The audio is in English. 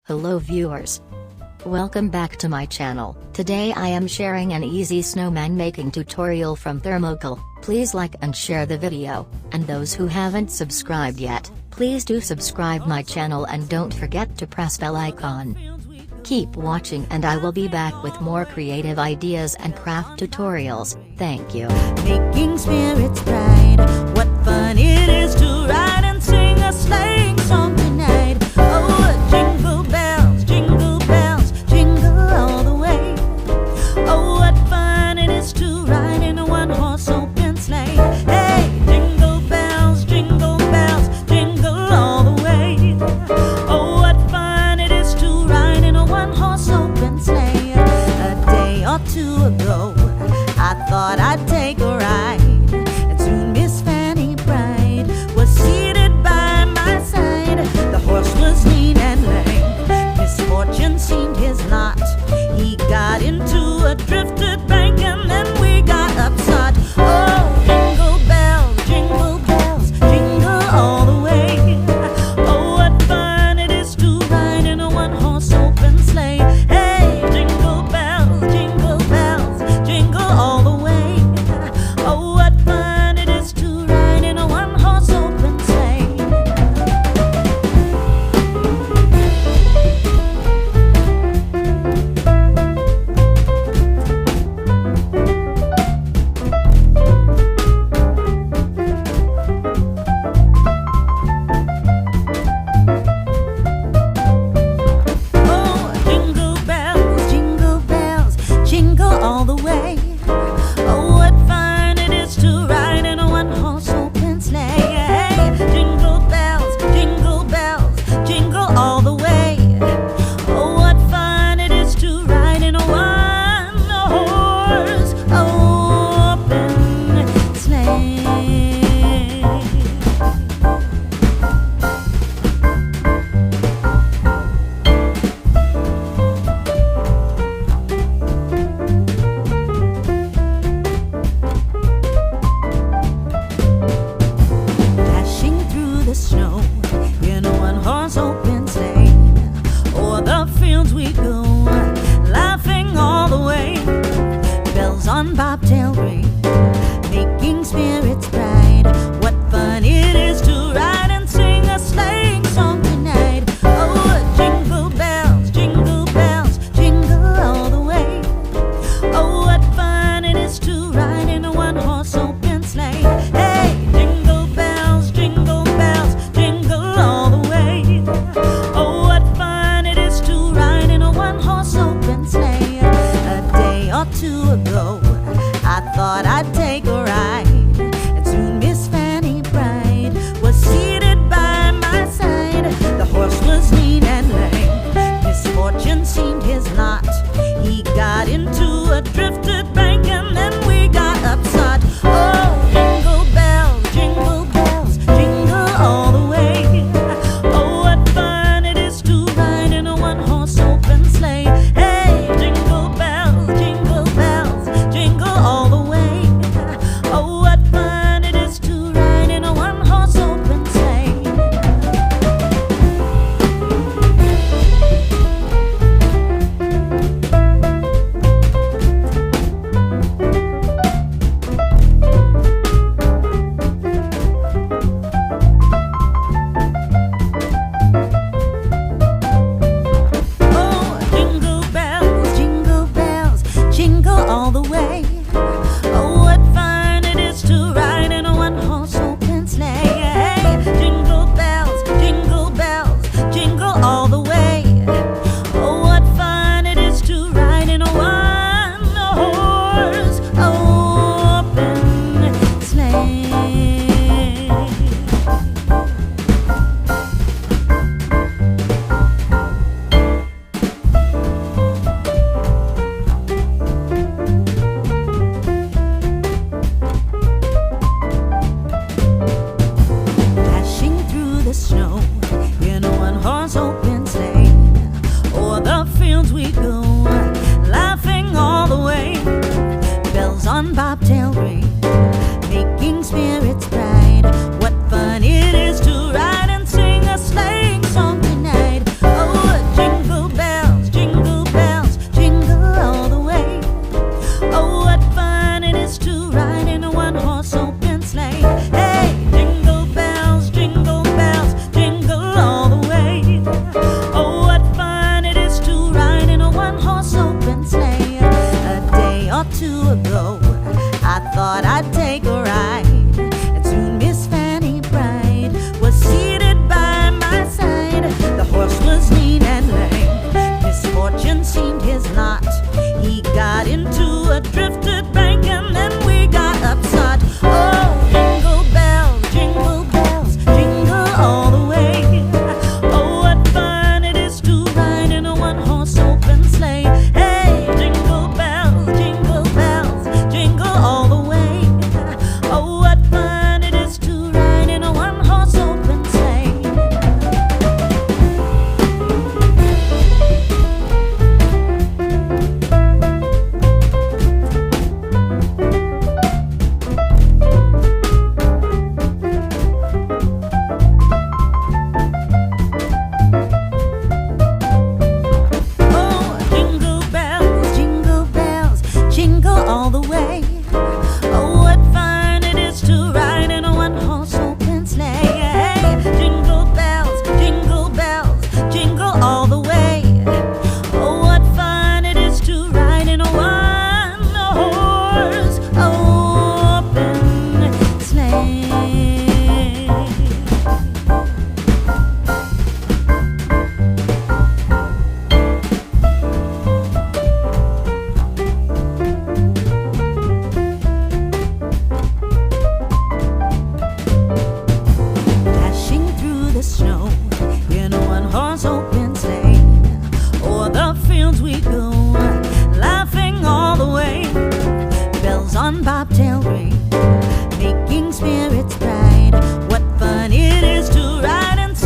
Hello viewers. Welcome back to my channel. Today I am sharing an easy snowman making tutorial from Thermocol. Please like and share the video, and those who haven't subscribed yet, please do subscribe my channel and don't forget to press bell icon. Keep watching and I will be back with more creative ideas and craft tutorials. Thank you. Making spirits bright, what fun it is to ride and sing a sleighing song tonight. Oh, jingle bells, jingle all the way. Oh, what fun it is to ride in a one-horse open sleigh. Hey, jingle bells, jingle all the way. Oh, what fun it is to ride in a one-horse open sleigh. A day or two ago, I thought I'd take a ride, and soon Miss Fan on bobtails.